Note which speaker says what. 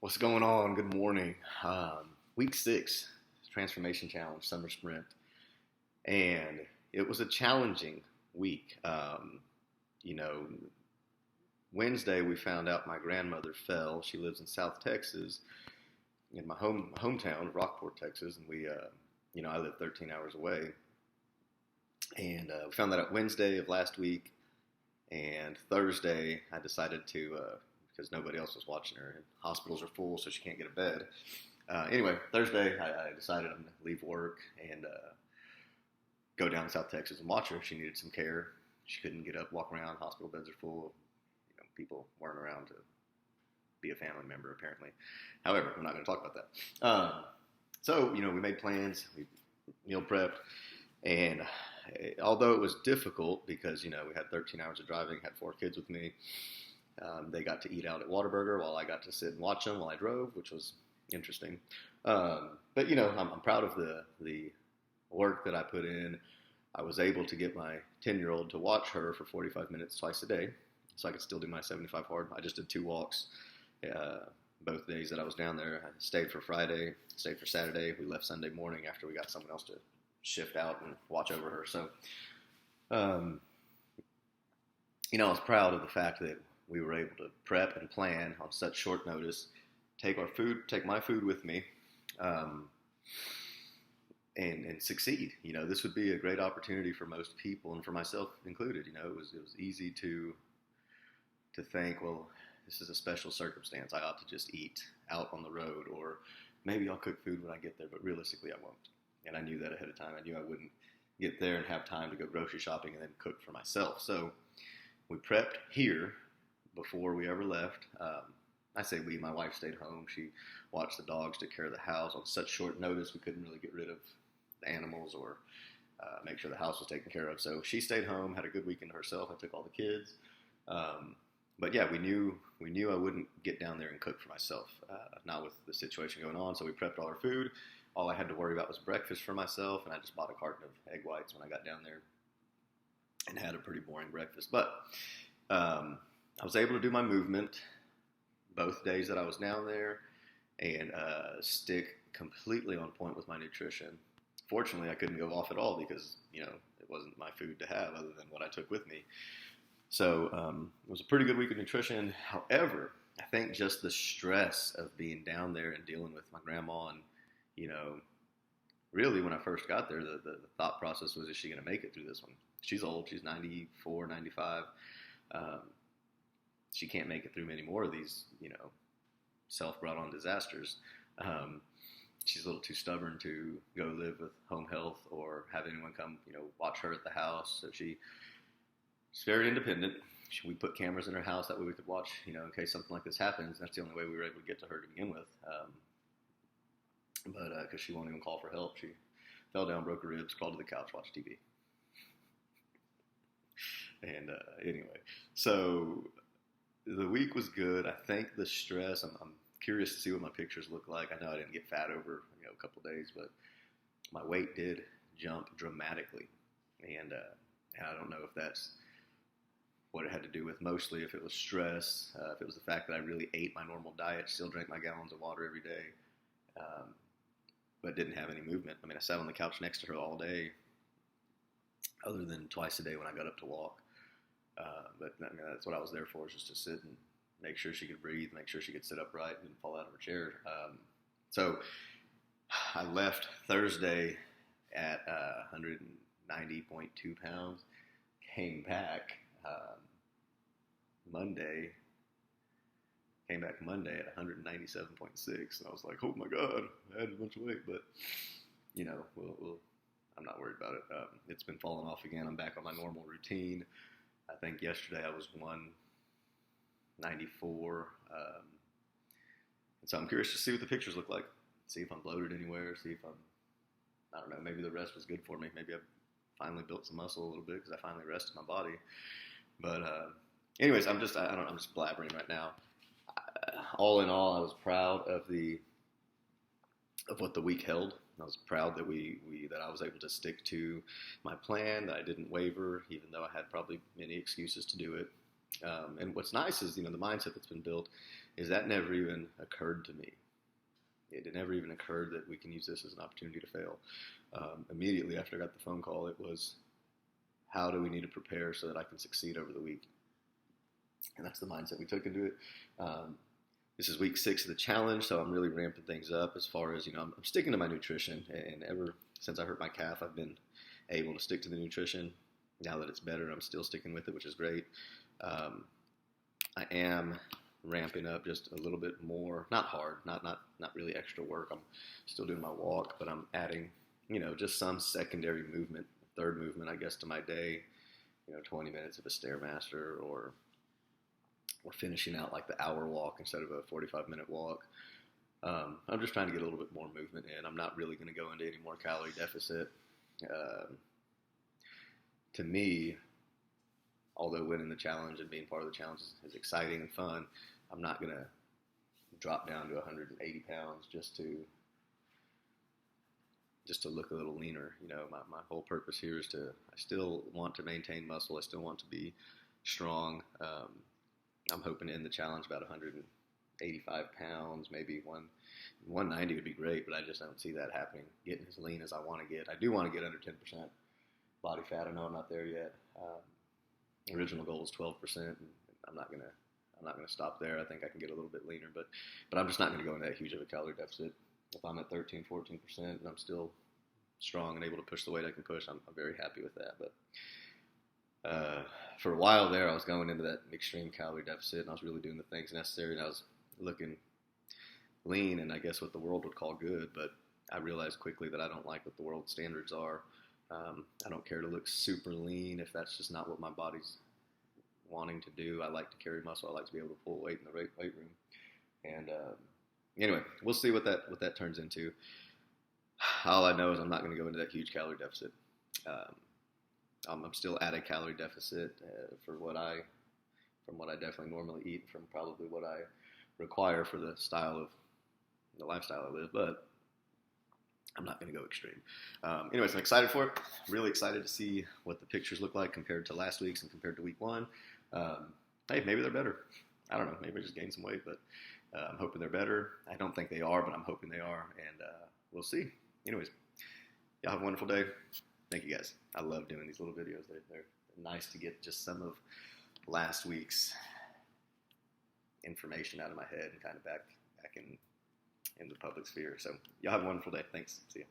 Speaker 1: What's going on? Good morning. Week 6, Transformation Challenge, Summer Sprint. And it was a challenging week. You know, Wednesday we found out my grandmother fell. She lives in South Texas, in my hometown, Rockport, Texas. And I live 13 hours away. And we found that out Wednesday of last week. And Thursday I decided to, because nobody else was watching her, and hospitals are full, so she can't get a bed. Anyway, Thursday, I decided I'm going to leave work and go down to South Texas and watch her. She needed some care. She couldn't get up, walk around. Hospital beds are full. People weren't around to be a family member, apparently. However, I'm not going to talk about that. So, we made plans. We meal prepped. And although it was difficult because, we had 13 hours of driving, had 4 kids with me, they got to eat out at Whataburger while I got to sit and watch them while I drove, which was interesting. But, I'm proud of the work that I put in. I was able to get my 10-year-old to watch her for 45 minutes twice a day, so I could still do my 75 hard. I just did 2 walks both days that I was down there. I stayed for Friday, stayed for Saturday. We left Sunday morning after we got someone else to shift out and watch over her. So, I was proud of the fact that we were able to prep and plan on such short notice, take my food with me, and succeed. This would be a great opportunity for most people, and for myself included. It was easy to think, well, this is a special circumstance. I ought to just eat out on the road, or maybe I'll cook food when I get there, but realistically I won't. And I knew that ahead of time. I knew I wouldn't get there and have time to go grocery shopping and then cook for myself. So we prepped here before we ever left. I say we, my wife stayed home. She watched the dogs, took care of the house. On such short notice, we couldn't really get rid of the animals or make sure the house was taken care of. So she stayed home, had a good weekend herself. I took all the kids. But yeah, we knew I wouldn't get down there and cook for myself, not with the situation going on. So we prepped all our food. All I had to worry about was breakfast for myself, and I just bought a carton of egg whites when I got down there and had a pretty boring breakfast. But I was able to do my movement both days that I was down there and stick completely on point with my nutrition. Fortunately, I couldn't go off at all because, it wasn't my food to have other than what I took with me. So it was a pretty good week of nutrition. However, I think just the stress of being down there and dealing with my grandma and, really when I first got there, the thought process was, is she going to make it through this one? She's old. She's 94, 95. She can't make it through many more of these, self-brought on disasters. She's a little too stubborn to go live with home health or have anyone come, watch her at the house. So she's very independent. We put cameras in her house that way we could watch, in case something like this happens. That's the only way we were able to get to her to begin with. But because she won't even call for help. She fell down, broke her ribs, crawled to the couch, watched TV. And anyway, so the week was good. I think the stress, I'm curious to see what my pictures look like. I know I didn't get fat over, a couple days, but my weight did jump dramatically. And I don't know if that's what it had to do with mostly, if it was stress, if it was the fact that I really ate my normal diet, still drank my gallons of water every day, but didn't have any movement. I sat on the couch next to her all day, other than twice a day when I got up to walk. But that's what I was there for, just to sit and make sure she could breathe, make sure she could sit upright and fall out of her chair. So I left Thursday at 190.2 pounds, came back Monday at 197.6, and I was like, oh my God, I had a bunch of weight, but I'm not worried about it. It's been falling off again. I'm back on my normal routine. I think yesterday I was 194, and so I'm curious to see what the pictures look like, see if I'm bloated anywhere, see if I don't know, maybe the rest was good for me. Maybe I've finally built some muscle a little bit because I finally rested my body. But anyways, I'm just blabbering right now. All in all, I was proud of what the week held. I was proud that that I was able to stick to my plan, that I didn't waver, even though I had probably many excuses to do it. And what's nice is, the mindset that's been built is that never even occurred to me. It never even occurred that we can use this as an opportunity to fail. Immediately after I got the phone call, it was, how do we need to prepare so that I can succeed over the week? And that's the mindset we took into it. This is week 6 of the challenge, so I'm really ramping things up as far as, I'm sticking to my nutrition. And ever since I hurt my calf, I've been able to stick to the nutrition. Now that it's better, I'm still sticking with it, which is great. I am ramping up just a little bit more, not hard, not really extra work. I'm still doing my walk, but I'm adding, just some secondary movement, third movement, I guess, to my day. 20 minutes of a Stairmaster, or finishing out like the hour walk instead of a 45-minute walk. I'm just trying to get a little bit more movement in. I'm not really going to go into any more calorie deficit. To me, although winning the challenge and being part of the challenge is exciting and fun, I'm not going to drop down to 180 pounds just to look a little leaner. My whole purpose here is I still want to maintain muscle. I still want to be strong. I'm hoping to end the challenge about 185 pounds, maybe 190 would be great, but I just don't see that happening, getting as lean as I want to get. I do want to get under 10% body fat. I know I'm not there yet. Original goal is 12%, and I'm not gonna stop there. I think I can get a little bit leaner, but I'm just not going to go into that huge of a calorie deficit. If I'm at 13, 14%, and I'm still strong and able to push the weight I can push, I'm very happy with that. But for a while there, I was going into that extreme calorie deficit, and I was really doing the things necessary, and I was looking lean, and I guess what the world would call good, but I realized quickly that I don't like what the world standards are. I don't care to look super lean if that's just not what my body's wanting to do. I like to carry muscle. I like to be able to pull weight in the weight room. And anyway, we'll see what that turns into. All I know is I'm not going to go into that huge calorie deficit. I'm still at a calorie deficit from what I definitely normally eat, from probably what I require for the lifestyle I live, but I'm not going to go extreme. Anyways, I'm excited for it. Really excited to see what the pictures look like compared to last week's and compared to week 1. Hey, maybe they're better. I don't know. Maybe I just gained some weight, but I'm hoping they're better. I don't think they are, but I'm hoping they are, and we'll see. Anyways, y'all have a wonderful day. Thank you, guys. I love doing these little videos. They're nice to get just some of last week's information out of my head and kind of back in the public sphere. So y'all have a wonderful day. Thanks. See ya.